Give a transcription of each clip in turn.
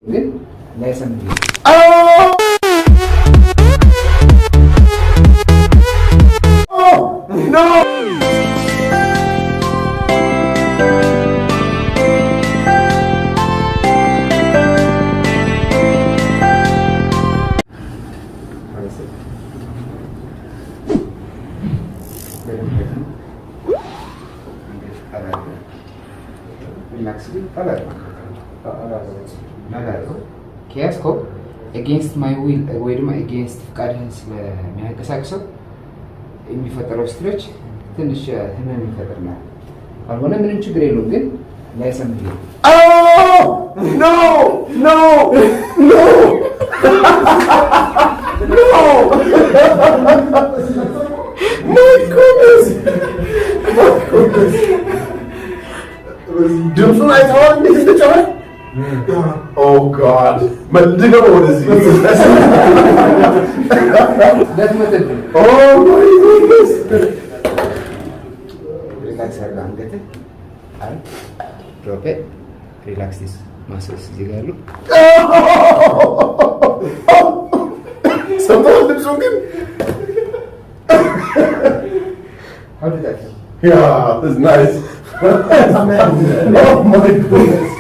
Good. Nice and clean. Oh! Oh! No! ከያዝከው against my will ወይ ደግሞ against ፍቃድህን ስለሚያንቀሳቅሰው የሚፈጠረው ስትሬች ትንሽ ህመም ይፈጥርናል። ካልሆነ ምንም ችግር የለውም፣ ግን ላይሰምህ ነው። No! No! No! No! My goodness! My goodness! ድምፁን አይተኸዋል እንዴት እንደጨመረ? Oh God! መልገው ወደዚህ Oh my goodness! ሪላክስ አድርጋ አንገትህ ድሮፕ ኢት ሪላክስ ዲስ ማስልስ እዚህ ጋር ያሉ ሰምተዋል ድምፁን ግን How did that feel? Yeah, it's nice. Oh my goodness.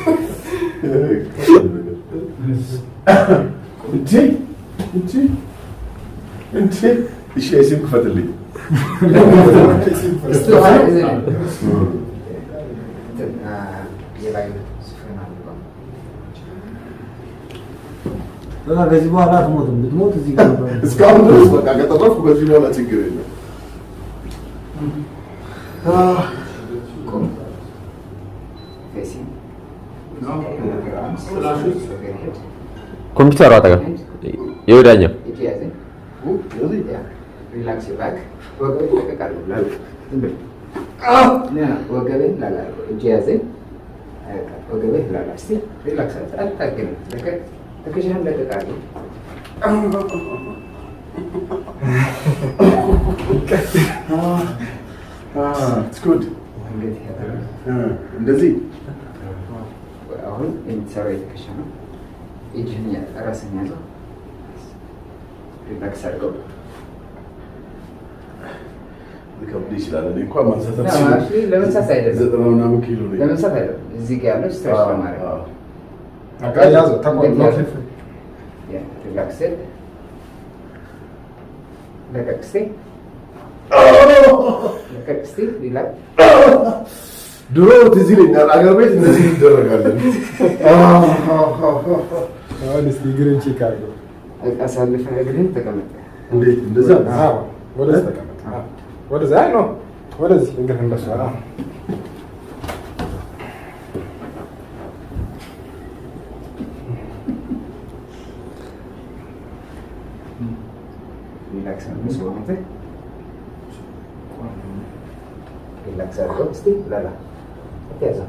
እንዴ እሺ አይሲም ክፈትልኝ Still hard, isn't it? ከዚህ በኋላ አትሞትም። ብትሞት እዚህ ጋር ነበር። እስካሁን ድረስ በቃ ከጠረፍኩ ከዚህ በኋላ ችግር የለም። ኮምፒውተሩ አጠገብ የወዳኛው ሪላክስ ባክ ወገብ ተቀቃሉ ወገቤን ላላ እጅ ያዘኝ ወገቤን ላላ እስቲ ሪላክስ አታገኝ ተከሻህን ለቀቃሉ It's good. እንደዚህ አሁን የምትሰራው የተከሻ ነው። እጅህን ራስህን ያዘው ሪላክስ አድርገው ሊከብድ ይችላል። እኔ እንኳን ማንሳት አልችልም። ለመንሳት አይደለም፣ 90 ምናምን ኪሎ ነኝ። ለመንሳት አይደለም። እዚህ ጋር ያለው ስትሬች ለማድረግ አቃያዘ ተቆጥቶ ሪላክስ ለቀቅ እስኪ ለቀቅ እስኪ ሪላክስ ድሮ ትዝ ይለኛል አገር ቤት እንደዚህ ይደረጋለን። አሁን እስቲ እግርን ቼክ አድርገው። አሳልፈህ እግርህን ተቀመጥ። እንዴት እንደዛ? አዎ ወደዚህ ተቀመጥ። ወደዚህ አይ ነው ወደዚህ እግርህን እንደሱ አዎ ሪላክስ አድርገው ሰውነትህ ሪላክስ አድርገው እስቲ ላላ አትያዘው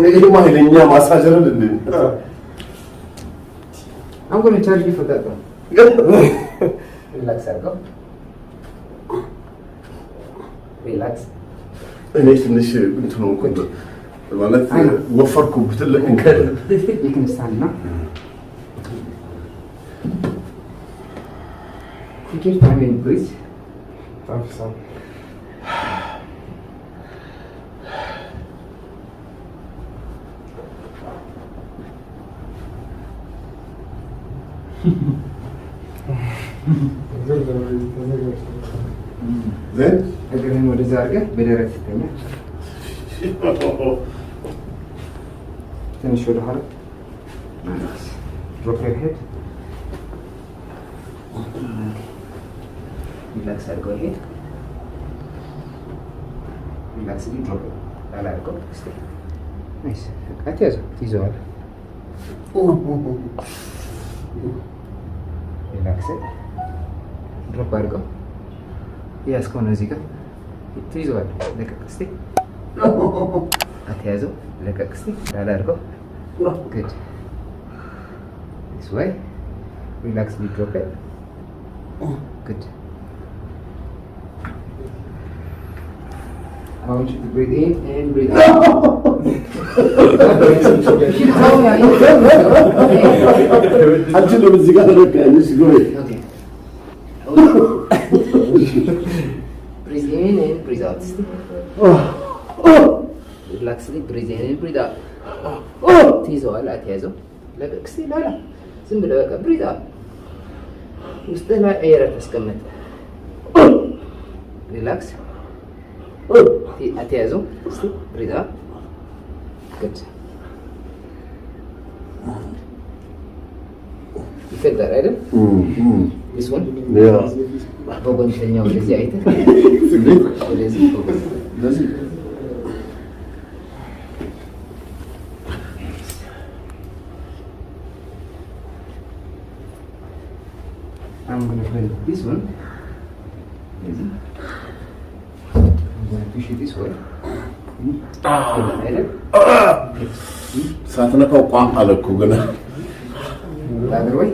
ይሄ ኃይለኛ ማሳጀር እንዴ? I'm going to charge you for that one. Relax አድርገው ሪላክስ እኔ ትንሽ እንትኑ ማለት ወፈርኩብህ ትልቅ እንከል ይክንስታና ፊክር ታይም ብሪዝ ታንክስ ዘን እግርህን ወደዛ አድርገህ በደረት ስተኛ ትንሽ ወደ ኋላ ድሮፕ ዮር ሄድ ሪላክስ አድርገው ሄድ ሪላክስ ሊ ድሮፕ ላላ አድርገው እስቲ ናይስ አትያዘው ትይዘዋለህ ሪላክስ ድሮፕ አድርገው ያዝከው ነው እዚህ ጋር ትይዘዋለህ ለቀቅ እስቲ አትያዘው ለቀቅ እስቲ ላላ አድርገው good this way relax the drop it good I want you to breathe in and breathe out. አንቺ ነው እዚህ ጋር ተረካለሽ ጎይ Okay. Breathe in and breathe out. Relax, breathe in and breathe out. ትይዘዋል አትያዘው ለቀቅ እስኪ ላላ ዝም ብለህ በቃ breathe out. ውስጥህ ላይ አየር አታስቀምጥ። Relax. አትያዘው እስኪ breathe out. Good. ይፈጠር አይደል? This one? Yeah. በጎንተኛው ወደዚህ አይተህ ወደዚህ ለዚህ I'm going to bend this one. I'm going to push it this way. ሳትነካው ቋም አለ እኮ ገና The other way.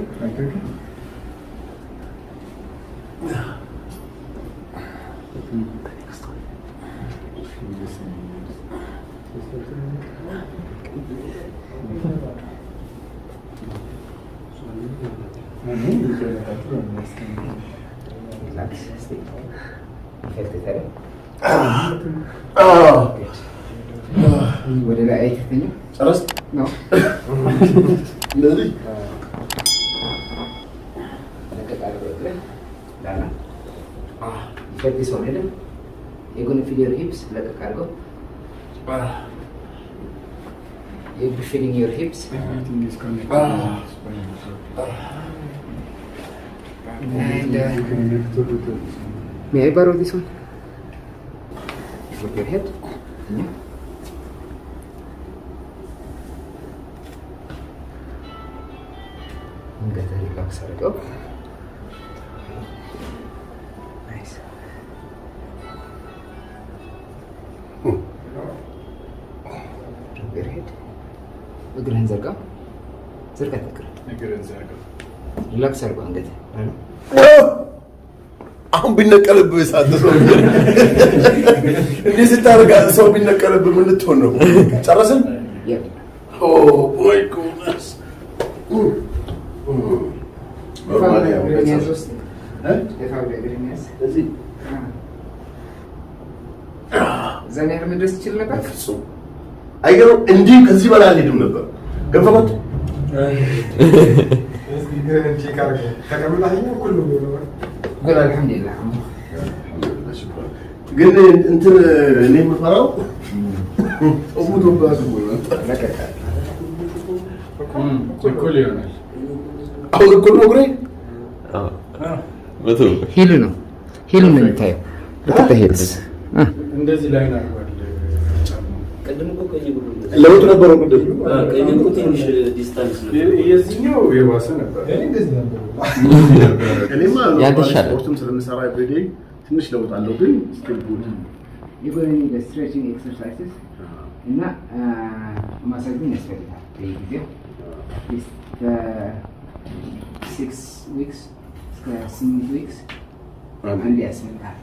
Relax. Stay. Felt it, right? ወደ ላይ አይተኛ ጨረስ ነው እንደዚህ This one, right? You're going to feel your hips like a cargo. You'll be feeling your hips. Everything is connected. And Connected with it. may I borrow this one? With your head. Yeah. Get the relax out. Go. Nice. Drop your head. እግርህን ዘርጋ ዘርጋ እግርህን ዘርጋ ሪላክስ አድርጎ አንገት አሁን ቢነቀልብህ ሳት ሰው እንዴ ስታረጋ ሰው ቢነቀልብህ ምን ልትሆን ነው? ጨረስን? ኦ ቦይ ጎድነስ ዘኔ ለምድረስ ይችል ነበር አይገርም እንዲህ ከዚህ በላይ አልሄድም ነበር ግን ፈቀጥ እግርህን ቼክ አድርገህ ተቀምጠህ ሁሉ ነው ግን አልሐምዱሊላህ ግን እንትን እኔ የምፈራው ኦሙዶ ባዝ ነው እኩል ይሆናል አሁን እኩል ነው ግሬ በትሩ ሂሉ ነው የምታየው ልክ ሄልስ እንደዚህ ላይ ነው ለውጥ ነበረው ቅድም ቀኝም ትንሽ ዲስታንስ ነው የዚህኛው የባሰ ነበር እንደዚህ ነበር እኔማ ያንተሻለ ስፖርትም ስለምሰራ ኤቭሪዴ ትንሽ ለውጥ አለው ግን ስቲል ጉድ የጎረኒ ስትሬቺንግ ኤክሰርሳይዝስ እና ማሳጅን ያስፈልጋል በየጊዜው ከ6 ዊክስ እስከ 8 ዊክስ አንድ ያስፈልጋል